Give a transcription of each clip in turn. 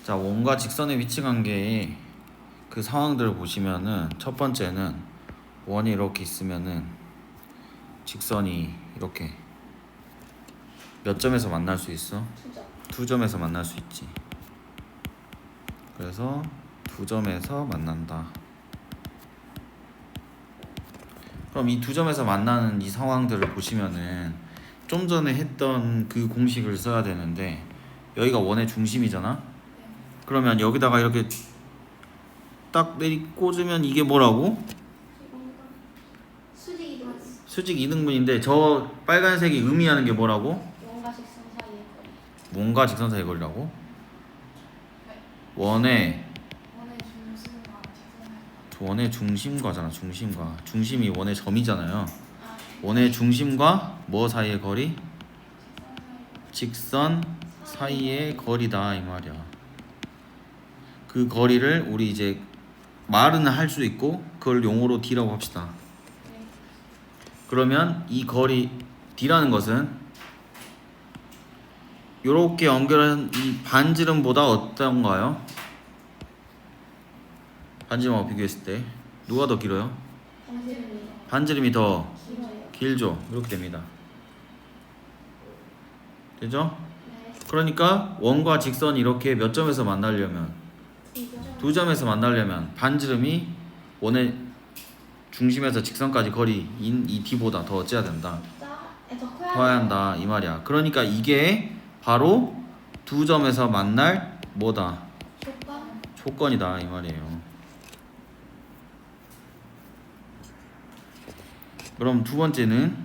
자, 원과 직선의 위치 관계의 그 상황들을 보시면은 첫 번째는 원이 이렇게 있으면은 직선이 이렇게 몇 점에서 만날 수 있어? 두 점에서 만날 수 있지. 그래서 두 점에서 만난다. 그럼 이 두 점에서 만나는 이 상황들을 보시면은 좀 전에 했던 그 공식을 써야 되는데 여기가 원의 중심이잖아. 그러면 여기다가 이렇게 딱 내리 꽂으면 이게 뭐라고? 수직 이등분인데 저 빨간색이 의미하는 게 뭐라고? 원과 직선 사이의 거리. 원과 직선 사이의 거리라고? 원의 중심과잖아. 중심과. 중심이 원의 점이잖아요. 원의 중심과 뭐 사이의 거리? 직선 사이의 거리다 이 말이야. 그 거리를 우리 이제 말은 할 수 있고 그걸 용어로 D라고 합시다. 그러면 이 거리 D라는 것은 요렇게 연결한 이 반지름보다 어떤가요? 반지름하고 비교했을 때 누가 더 길어요? 반지름이 더 길죠. 이렇게 됩니다. 되죠? 그러니까 원과 직선이 이렇게 몇 점에서 만나려면 두 점에서 만나려면 반지름이 원의 중심에서 직선까지 거리인 이 D보다 더 어째야 된다? 커야 한다 이 말이야. 그러니까 이게 바로 두 점에서 만날 뭐다? 조건이다 이 말이에요. 그럼 두 번째는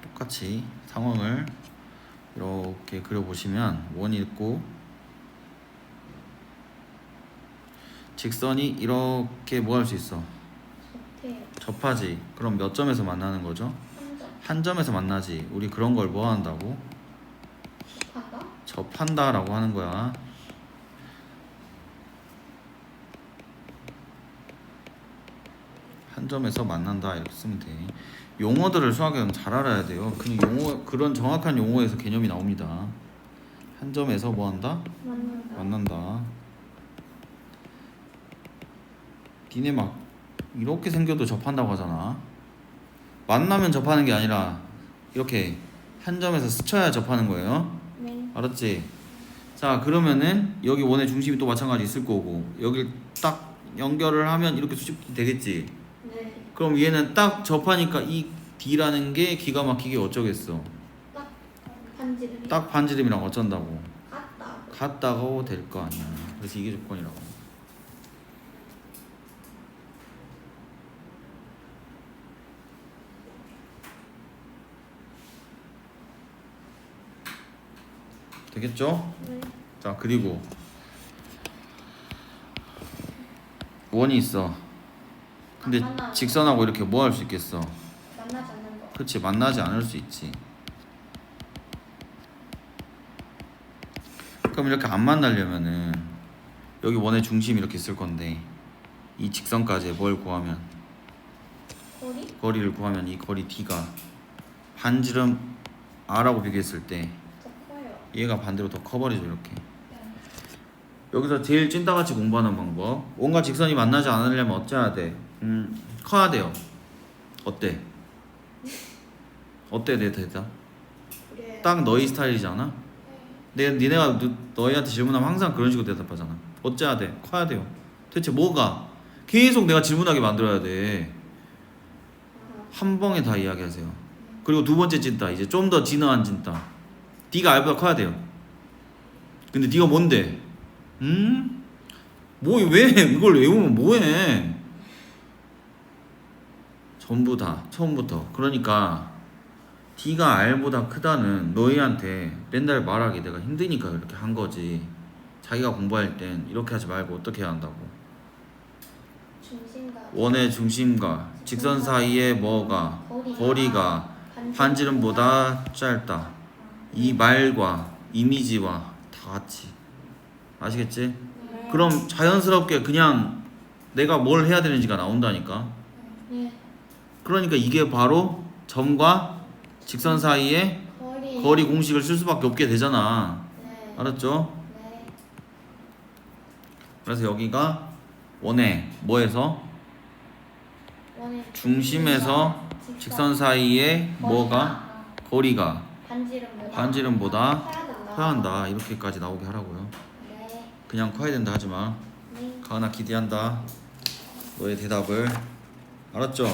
똑같이 상황을 이렇게 그려보시면 원이 있고 직선이 이렇게 뭐 할 수 있어? 접하지. 그럼 몇 점에서 만나는 거죠? 한 점에서 만나지. 우리 그런 걸 뭐 한다고? 접한다 라고 하는 거야. 한 점에서 만난다 이렇게 쓰면 돼. 용어들을 수학에는 잘 알아야 돼요. 그런 정확한 용어에서 개념이 나옵니다. 한 점에서 뭐 한다? 만난다. 니네 막 이렇게 생겨도 접한다고 하잖아. 만나면 접하는 게 아니라 이렇게 한 점에서 스쳐야 접하는 거예요. 알았지? 자, 그러면은 여기 원의 중심이 또 마찬가지 있을 거고 여기 딱 연결을 하면 이렇게 수직이 되겠지? 그럼 얘는 딱 접하니까 이 D라는 게 기가 막히게 어쩌겠어? 딱 반지름이랑 어쩐다고? 같다고 될 거 아니야. 그래서 이게 조건이라고. 되겠죠? 자, 그리고 원이 있어. 근데 직선하고 이렇게 뭐 할 수 있겠어? 그렇지, 만나지 않을 수 있지. 그럼 이렇게 안 만나려면은 여기 원의 중심이 이렇게 있을 건데 이 직선까지 뭘 구하면? 거리를 구하면 이 거리 D가 반지름 R하고 비교했을 때 얘가 반대로 더 커버리죠. 이렇게. 여기서 제일 찐따같이 공부하는 방법. 원과 직선이 만나지 않으려면 어째야 돼? 커야 돼요. 어때? 어때 내 대답? 딱 너희 스타일이잖아? 니네가 너희한테 질문하면 항상 그런 식으로 대답하잖아. 어째야 돼? 커야 돼요. 대체 뭐가? 계속 내가 질문하게 만들어야 돼. 한 방에 다 이야기하세요. 그리고 두 번째 찐따. 이제 좀 더 진화한 찐따. D가 R보다 커야 돼요. 근데 D가 뭔데? 왜 이걸 외우면 뭐해? 전부 다 처음부터. 그러니까 D가 R보다 크다는 너희한테 맨날 말하기 내가 힘드니까 이렇게 한 거지. 자기가 공부할 땐 이렇게 하지 말고 어떻게 해야 한다고? 원의 중심과 직선 사이에 뭐가? 거리가 반지름보다 짧다. 이 말과 이미지와 다 같이. 아시겠지? 그럼 자연스럽게 그냥 내가 뭘 해야 되는지가 나온다니까. 네. 그러니까 이게 바로 점과 직선 사이의 거리 공식을 쓸 수밖에 없게 되잖아. 네. 알았죠? 네. 그래서 여기가 원의 뭐에서? 원의 중심에서 직선 사이의 뭐가? 거리가 반지름보다 커야 한다. 이렇게까지 나오게 하라고요. 네. 그냥 커야 된다 하지마. 네. 가은아 기대한다. 너의 대답을. 알았죠?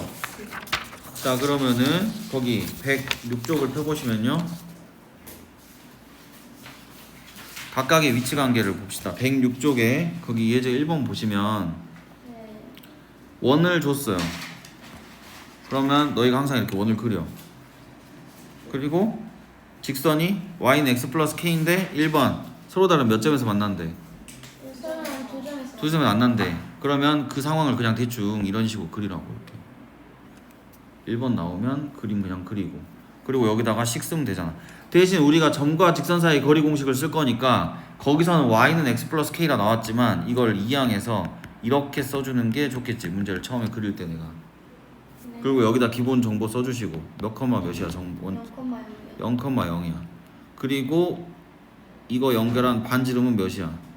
자 그러면은 거기 106쪽을 펴보시면요, 각각의 위치 관계를 봅시다. 106쪽에 거기 예제 1번 보시면 네. 원을 줬어요. 그러면 너희가 항상 이렇게 원을 그려. 그리고 직선이 y는 x 플러스 k인데 1번 서로 다른 몇 점에서 만난대? 서로는 두 점에서. 두 점에 만난대. 그러면 그 상황을 그냥 대충 이런 식으로 그리라고. 이렇게 1번 나오면 그림 그냥 그리고, 그리고 여기다가 식 쓰면 되잖아. 대신 우리가 점과 직선 사이 거리 공식을 쓸 거니까 거기서는 y는 x 플러스 k라 나왔지만 이걸 이항해서 이렇게 써주는 게 좋겠지, 문제를 처음에 그릴 때 내가. 네. 그리고 여기다 기본 정보 써주시고 몇 컴마 몇이야? 0,0이야. 그리고 이거 연결한 반지름은 몇이야?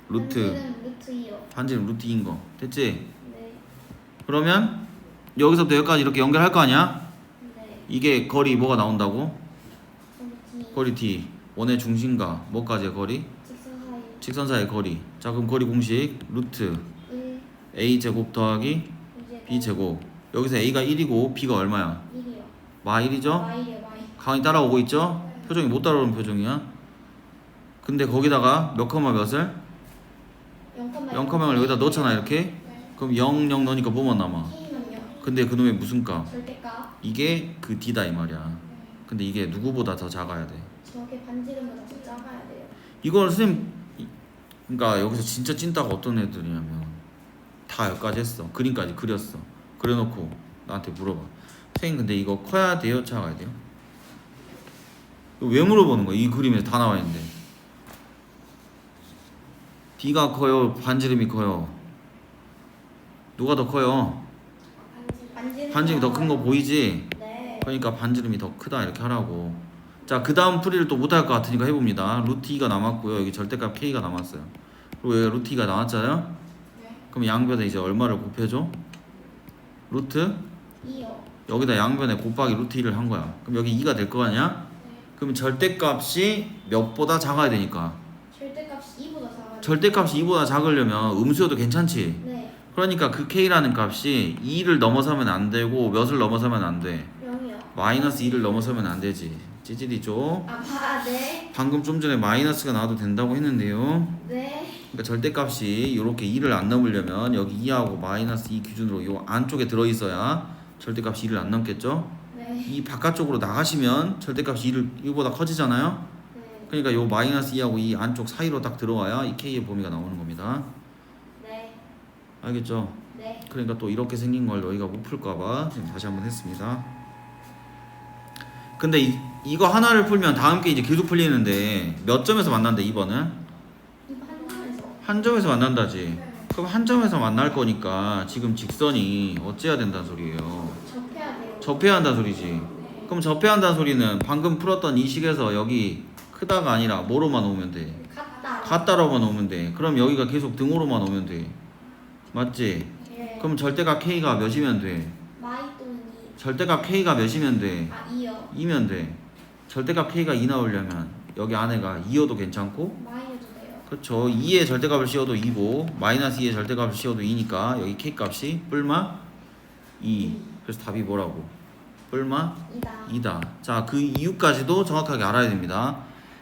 루트. 반지름 루트 2인 거 됐지? 네. 그러면 여기서부터 여기까지 이렇게 연결할 거 아니야? 네. 이게 거리 뭐가 나온다고? D. 거리 D. 원의 중심과 뭐까지의 거리? 직선 사이. 직선 사이의 거리. 자 그럼 거리 공식 루트 1. a 제곱 더하기 b 제곱. 여기서 a가 1이고 b가 얼마야? 1이요. 마 1이죠? Y요. 강이 따라오고 있죠? 표정이 못 따라오는 표정이야. 근데 거기다가 몇 컴마 몇을? 0컴마를 여기다 넣잖아 이렇게. 네. 그럼 0, 0 넣으니까 뭐만 남아? K는요. 근데 그놈의 무슨 값? 절대값. 이게 그 D다 이 말이야. 근데 이게 누구보다 더 작아야 돼. 저게 반지름보다 더 작아야 돼요. 이걸 선생님, 그러니까 여기서 진짜 찐따가 어떤 애들이냐면 다 여기까지 했어. 그림까지 그렸어. 그려놓고 나한테 물어봐. 선생님 근데 이거 커야 돼요? 작아야 돼요? 이거 왜 물어보는 거야? 이 그림에 다 나와 있는데. D가 커요? 반지름이 커요? 누가 더 커요? 반지름이 더 큰 거 보이지? 네. 그러니까 반지름이 더 크다 이렇게 하라고. 자 그 다음 풀이를 또 못할 것 같으니까 해봅니다. 루트 2가 남았고요. 여기 절대값 K가 남았어요. 그리고 여기 루트 2가 나왔잖아요. 네. 그럼 양변에 이제 얼마를 곱해줘? 루트 2요. 여기다 양변에 곱하기 루트 2를 한 거야. 그럼 여기 2가 될 거 아니야? 네. 그럼 절대값이 몇보다 작아야 되니까. 절대값이 2보다 작아요. 절대값이 2보다 작으려면 음수여도 괜찮지? 네. 그러니까 그 K라는 값이 2를 넘어서면 안 되고 몇을 넘어서면 안 돼? 0이요. 마이너스 2를 넘어서면 안 되지. 찌질이죠. 네. 방금 좀 전에 마이너스가 나와도 된다고 했는데요. 네. 그러니까 절대값이 이렇게 2를 안 넘으려면 여기 2하고 마이너스 2 기준으로 이 안쪽에 들어있어야 절대값이 2를 안 넘겠죠. 네. 이 바깥쪽으로 나가시면 절대값이 2보다 커지잖아요. 네. 그러니까 요 마이너스 2하고 이 안쪽 사이로 딱 들어와야 이 K의 범위가 나오는 겁니다. 네. 알겠죠? 네. 그러니까 또 이렇게 생긴 걸 너희가 못 풀까봐 지금 다시 한번 했습니다. 근데 이거 하나를 풀면 다음 게 이제 계속 풀리는데 몇 점에서 만난대 2번은? 이거 한 점에서. 한 점에서 만난다지. 네. 그럼 한 점에서 만날 거니까 지금 직선이 어째야 된다는 소리예요? 접해야 돼요. 접해야 한다는 소리지. 네. 그럼 접해야 한다는 소리는 방금 풀었던 이 식에서 여기 크다가 아니라 뭐로만 오면 돼? 같다로만 오면 돼. 그럼 여기가 계속 등호로만 오면 돼. 맞지? 네. 그럼 절대값 K가 몇이면 돼? 마이 또는 2. 절대값 K가 몇이면 돼? 2요. 2면 돼. 절대값 K가 2 나오려면 여기 안에가 2여도 괜찮고, 마이너도 돼요. 그렇죠. 2의 절대값을 씌워도 2고 마이너스 2의 절대값을 씌워도 2니까 여기 K 값이 뿔마 2. 그래서 답이 뭐라고? 뿔마 2다. 자, 그 이유까지도 정확하게 알아야 됩니다.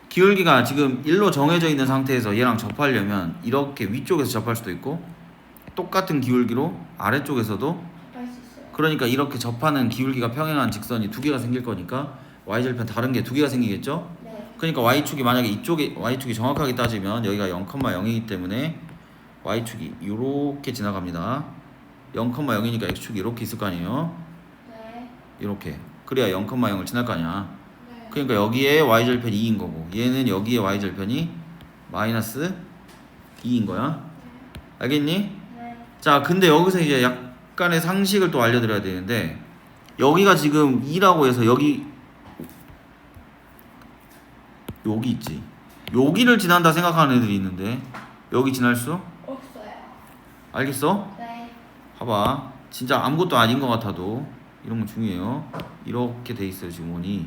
기울기가 지금 1로 정해져 있는 상태에서 얘랑 접하려면 이렇게 위쪽에서 접할 수도 있고 똑같은 기울기로 아래쪽에서도, 할 수 있어요. 그러니까 이렇게 접하는 기울기가 평행한 직선이 두 개가 생길 거니까 y절편 다른 게 두 개가 생기겠죠? 네. 그러니까 y축이 만약에 이쪽에 y축이 정확하게 따지면 여기가 0,0이기 때문에 y축이 이렇게 지나갑니다. 0,0이니까 x축이 이렇게 있을 거 아니에요? 네. 이렇게. 그래야 0,0을 지날 거 아니야. 네. 그러니까 여기에 y절편이 2인 거고 얘는 여기에 y절편이 마이너스 2인 거야. 알겠니? 네. 자, 근데 여기서 이제 약간의 상식을 또 알려드려야 되는데 여기가 지금 2라고 해서 여기 있지. 여기를 지난다 생각하는 애들이 있는데 여기 지날 수? 없어요. 알겠어? 네. 봐봐. 진짜 아무것도 아닌 것 같아도 이런 건 중요해요. 이렇게 돼 있어요 지금 원이.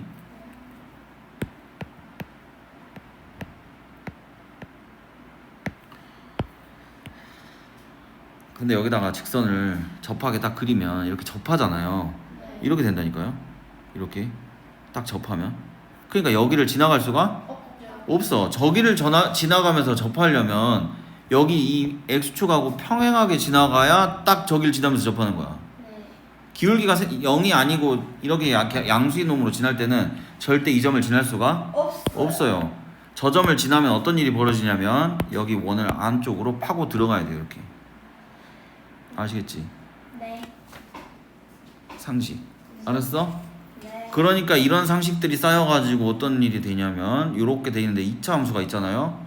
근데 여기다가 직선을 접하게 딱 그리면 이렇게 접하잖아요. 네. 이렇게 된다니까요. 이렇게 딱 접하면. 그러니까 여기를 지나갈 수가 없죠. 없어. 저기를 지나가면서 접하려면 여기 이 x축하고 평행하게 지나가야 딱 저기를 지나면서 접하는 거야. 네. 기울기가 0이 아니고 이렇게 양수인 놈으로 지날 때는 절대 이 점을 지날 수가 없어요. 저 점을 지나면 어떤 일이 벌어지냐면 여기 원을 안쪽으로 파고 들어가야 돼요. 이렇게. 아시겠지? 네. 상식. 알았어? 네. 그러니까 이런 상식들이 쌓여가지고 어떤 일이 되냐면 이렇게 돼 있는데 2차 함수가 있잖아요.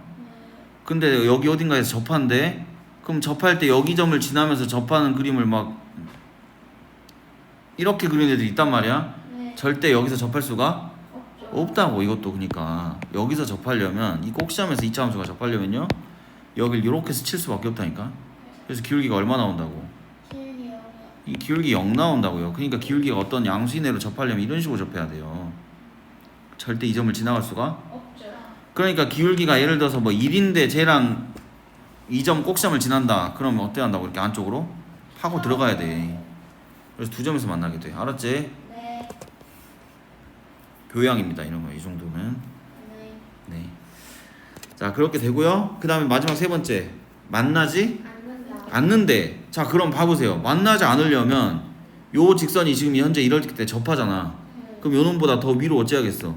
근데 여기 어딘가에서 접한대. 그럼 접할 때 여기 점을 지나면서 접하는 그림을 막 이렇게 그리는 애들이 있단 말이야. 네. 절대 여기서 접할 수가 없죠. 없다고. 이것도. 그러니까 여기서 접하려면 이 꼭시함에서 2차 함수가 접하려면요 여길 이렇게 스칠 수밖에 없다니까. 그래서 기울기가 얼마 나온다고? 기울기 0이요. 이 기울기 0 나온다고요. 그러니까 기울기가 어떤 양수인애로 접하려면 이런 식으로 접해야 돼요. 절대 이 점을 지나갈 수가. 없죠. 그러니까 기울기가 예를 들어서 뭐 1인데 쟤랑 이 점 꼭시함을 지난다. 그러면 어떻게 한다고? 이렇게 안쪽으로 파고 들어가야 돼. 그래서 두 점에서 만나게 돼. 알았지? 네. 교양입니다. 이런 거 이 정도는. 네. 네. 자, 그렇게 되고요. 그 다음에 마지막 세 번째. 만나지 않는다. 않는데. 자, 그럼 봐보세요. 만나지 않으려면 요 직선이 지금 현재 이럴 때 접하잖아. 그럼 요 놈보다 더 위로 어찌하겠어?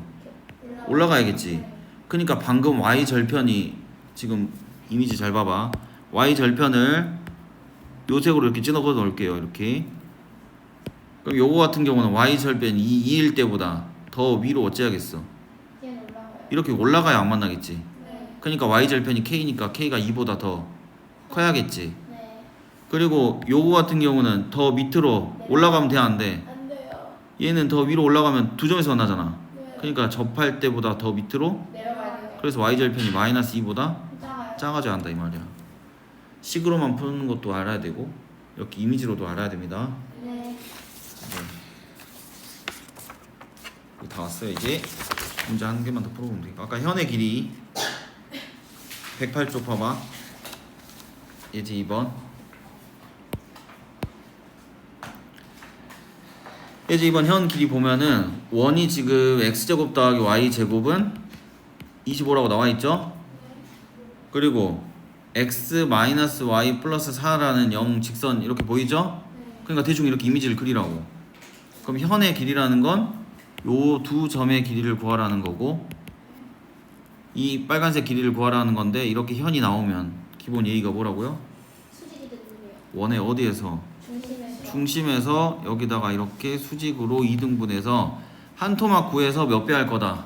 올라가야겠지. 그러니까 방금 y 절편이 지금 이미지 잘 봐봐. y 절편을 요 색으로 이렇게 찍어 놓을게요. 이렇게. 그럼 요거 같은 경우는 y 절편이 2일 때보다 더 위로 어찌하겠어? 얘는 올라가요. 이렇게 올라가야 안 만나겠지. 네. 그러니까 y 절편이 k니까 k가 2보다 더 커야겠지. 네. 그리고 요거 같은 경우는 더 밑으로 올라가면 돼, 안 돼? 안 돼요. 얘는 더 위로 올라가면 두 점에서 만나잖아. 네. 그러니까 접할 때보다 더 밑으로. 내려가야 돼요. 그래서 y 절편이 마이너스 2보다 작아요. 작아져야 한다 이 말이야. 식으로만 푸는 것도 알아야 되고 이렇게 이미지로도 알아야 됩니다. 네. 네. 다 왔어요. 이제 문제 한 개만 더 풀어보면 돼. 아까 현의 길이 108쪽 봐봐. 예제 2번. 예제 2번 현 길이 보면은 원이 지금 x제곱 더하기 y제곱은 25라고 나와있죠? 그리고 x 마이너스 y 플러스 4라는 0 직선 이렇게 보이죠? 그러니까 대충 이렇게 이미지를 그리라고. 그럼 현의 길이라는 건 요 두 점의 길이를 구하라는 거고 이 빨간색 길이를 구하라는 건데 이렇게 현이 나오면 기본 예의가 뭐라고요? 수직이 되는데요. 원의 어디에서? 중심에서. 중심에서 여기다가 이렇게 수직으로 2등분해서 한 토막 구해서 몇 배 할 거다?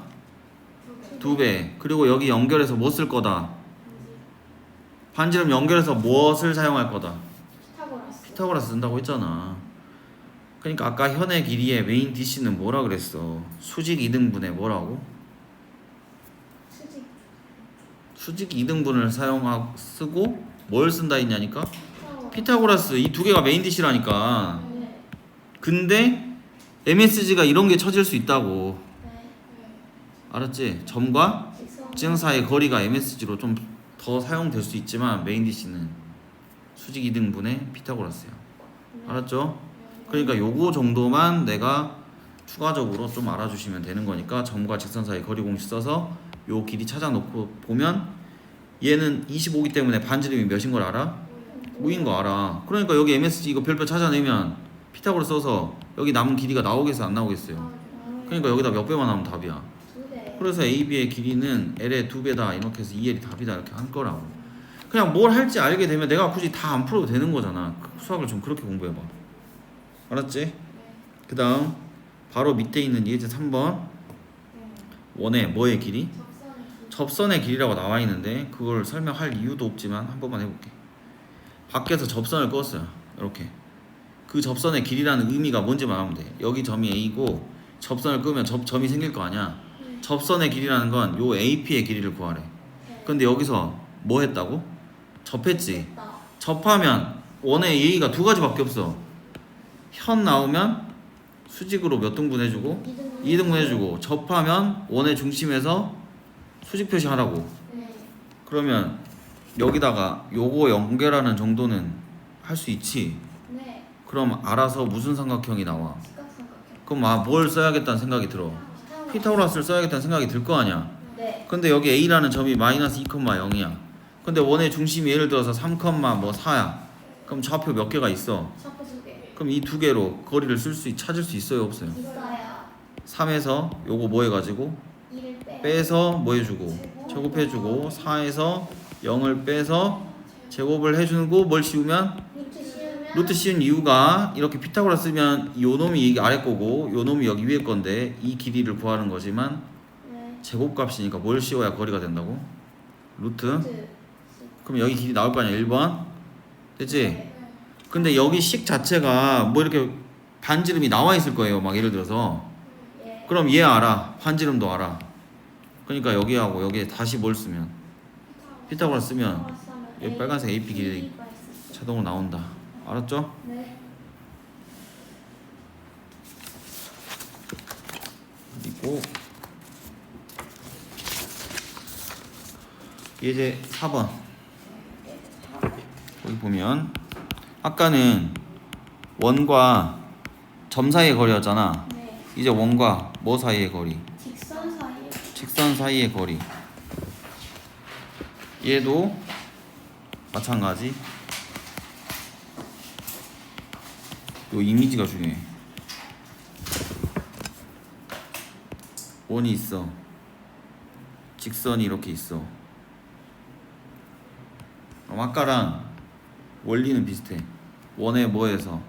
2배. 그리고 여기 연결해서 뭐 쓸 거다? 반지름 연결해서 무엇을 사용할 거다? 피타고라스. 피타고라스 쓴다고 했잖아. 그러니까 아까 현의 길이의 메인 DC는 뭐라 그랬어? 수직 2등분에 뭐라고? 수직. 수직 2등분을 쓰고 뭘 쓴다 했냐니까? 피타고라스. 피타고라스 이 두 개가 메인 DC라니까. 네. 근데 MSG가 이런 게 쳐질 수 있다고. 네. 알았지? 점과 직선. 지형 사이의 거리가 MSG로 좀 더 사용될 수 있지만 메인 DC는 수직 2등분의 피타고라스야. 알았죠? 그러니까 요거 정도만 내가 추가적으로 좀 알아주시면 되는 거니까 점과 직선 사이 거리 공식 써서 요 길이 찾아놓고 보면 얘는 25기 때문에 반지름이 몇인 걸 알아? 5인 거 알아. 그러니까 여기 MSG 이거 별표 찾아내면 피타고라스 써서 여기 남은 길이가 나오겠어 안 나오겠어요? 그러니까 여기다 몇 배만 하면 답이야. 2배. 그래서 AB의 길이는 L의 2배다 이렇게 해서 2L이 답이다 이렇게 한 거라고. 그냥 뭘 할지 알게 되면 내가 굳이 다 안 풀어도 되는 거잖아. 수학을 좀 그렇게 공부해봐. 알았지? 그 다음 바로 밑에 있는 예제 3번 원의 뭐의 길이? 적선의 길이. 접선의 길이라고 나와 있는데 그걸 설명할 이유도 없지만 한 번만 해볼게. 밖에서 접선을 그었어요. 이렇게 그 접선의 길이라는 의미가 뭔지만 하면 돼. 여기 점이 A고 접선을 끄면 점이 생길 거 아니야. 접선의 길이라는 건 요 AP의 길이를 구하래. 근데 여기서 뭐 했다고? 접했지. 됐다. 접하면 원의 A가 두 가지밖에 없어. 현 나오면 수직으로 몇 등분 해주고 2등분 해주고, 접하면 원의 중심에서 수직 표시하라고. 네. 그러면 여기다가 요거 연결하는 정도는 할 수 있지. 네. 그럼 알아서 무슨 삼각형이 나와? 직각삼각형. 그럼 뭘 써야겠다는 생각이 들어. 피타고라스를 써야겠다는 생각이 들 거 아니야. 네. 근데 여기 A라는 점이 마이너스 2,0이야. 근데 원의 중심이 예를 들어서 3,4야. 그럼 좌표 몇 개가 있어? 샤프 2개. 그럼 이 두 개로 거리를 찾을 수 있어요, 없어요? 있어요. 3에서 요거 뭐 해가지고 2를 빼서 뭐 해주고 제곱해주고, 4에서 0을 빼서 제곱을 해주고, 뭘 씌우면 루트 씌우면 루트 씌운 이유가 이렇게 피타고라 쓰면 요 놈이 이게 아래 거고 요 놈이 여기 위에 건데 이 길이를 구하는 거지만 네. 제곱값이니까 뭘 씌워야 거리가 된다고? 루트. 루트. 그럼 여기 길이 나올 거 아니야, 1번. 됐지? 네. 근데 여기 식 자체가 뭐 이렇게 반지름이 나와 있을 거예요, 막 예를 들어서. 예. 그럼 얘 알아, 반지름도 알아. 그러니까 여기하고 여기에 다시 뭘 쓰면 피타고라 쓰면 여기 빨간색 AP 길이 자동으로 나온다. 알았죠? 네. 그리고 예제 4번. 여기 보면 아까는 원과 점 사이의 거리였잖아. 네. 이제 원과 뭐 사이의 거리? 직선 사이에 직선 사이의 거리. 얘도 마찬가지. 요 이미지가 중요해. 원이 있어. 직선이 이렇게 있어. 그럼 아까랑 원리는 비슷해. 원의 뭐에서?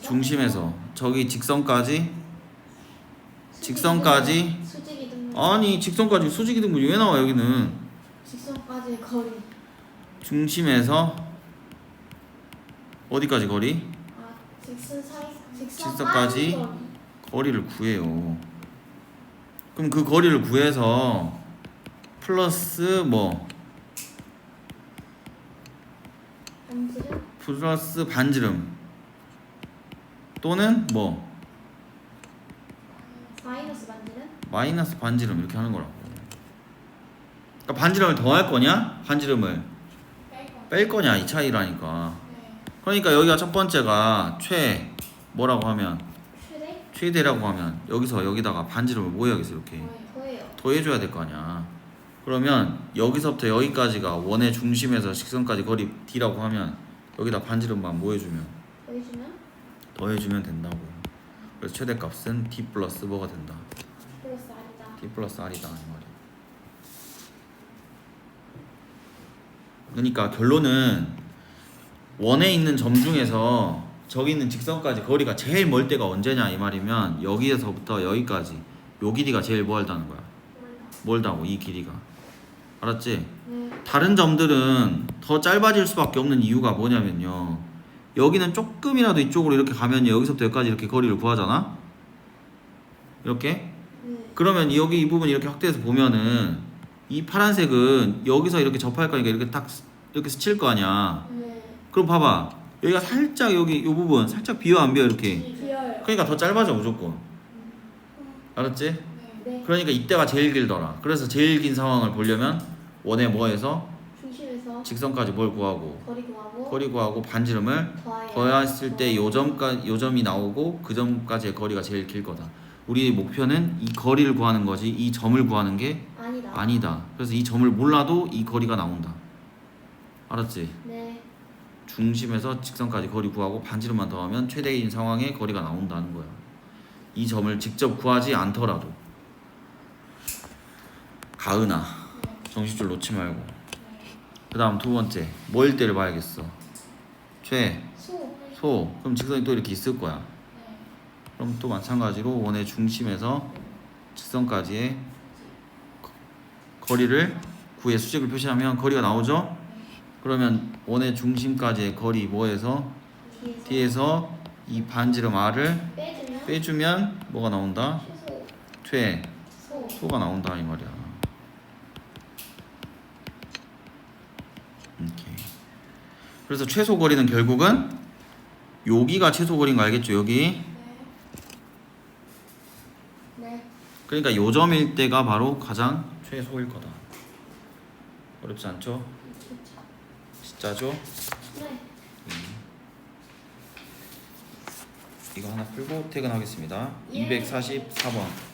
중심에서. 저기 직선까지. 수직이 등분. 아니, 직선까지 수직이 등분이 왜 나와 여기는? 직선까지의 거리. 중심에서 어디까지 거리? 아, 직선 사이 직선까지 거리. 거리를 구해요. 그럼 그 거리를 구해서 플러스 뭐? 반지름 플러스 반지름 또는 뭐? 마이너스 반지름 마이너스 반지름 이렇게 하는 거라고. 그러니까 반지름을 더할 거냐? 반지름을 뺄 거냐? 이 차이라니까. 그러니까 여기가 첫 번째가 뭐라고 하면 최대 최대라고 하면 여기서 여기다가 반지름을 뭐 해야겠어? 이렇게 더해요. 더해줘야 될 거 아니야. 그러면 여기서부터 여기까지가 원의 중심에서 직선까지 거리 D라고 하면 여기다 반지름만 뭐 해주면 더해주면 더해주면 된다고. 그래서 최대값은 D 플러스 뭐가 된다? 플러스 R이다. D 플러스 R이다 이 말이야. 그러니까 결론은 원에 있는 점 중에서 저기 있는 직선까지 거리가 제일 멀 때가 언제냐 이 말이면 여기에서부터 여기까지 요 길이가 제일 멀다는 거야. 멀다고, 이 길이가. 알았지? 네. 다른 점들은 더 짧아질 수밖에 없는 이유가 뭐냐면요, 여기는 조금이라도 이쪽으로 이렇게 가면 여기서부터 여기까지 이렇게 거리를 구하잖아. 이렇게. 네. 그러면 여기 이 부분 이렇게 확대해서 보면은 이 파란색은 여기서 이렇게 접할 거니까 이렇게 딱 이렇게 스칠 거 아니야. 네. 그럼 봐봐, 여기가 살짝 여기 이 부분 살짝 비어 안 비어 이렇게. 비어요. 그러니까 더 짧아져 무조건. 알았지? 네. 그러니까 이때가 제일 길더라. 그래서 제일 긴 상황을 보려면 원의 뭐에서 중심에서 직선까지 뭘 구하고 거리 구하고 반지름을 더했을 때 요 점이 나오고 그 점까지의 거리가 제일 길 거다. 우리의 목표는 이 거리를 구하는 거지 이 점을 구하는 게 아니다. 그래서 이 점을 몰라도 이 거리가 나온다. 알았지? 네. 중심에서 직선까지 거리 구하고 반지름만 더하면 최대인 상황의 거리가 나온다는 거야. 이 점을 직접 구하지 않더라도. 가은아, 정신줄 놓지 말고. 그 다음 두 번째, 뭐일 때를 봐야겠어? 소. 그럼 직선이 또 이렇게 있을 거야. 그럼 또 마찬가지로 원의 중심에서 직선까지의 거리를 구해 수직을 표시하면 거리가 나오죠? 그러면 원의 중심까지의 거리 뭐에서? D에서 이 반지름 R을 빼주면 빼주면 뭐가 나온다? 최소 소가 나온다 이 말이야. 오케이. 그래서 최소 거리는 결국은 여기가 최소 거리인 거 알겠죠? 여기. 네. 그러니까 요점일 때가 바로 가장 최소일 거다. 어렵지 않죠? 진짜죠? 네. 이거 하나 풀고 퇴근하겠습니다. 예. 244번.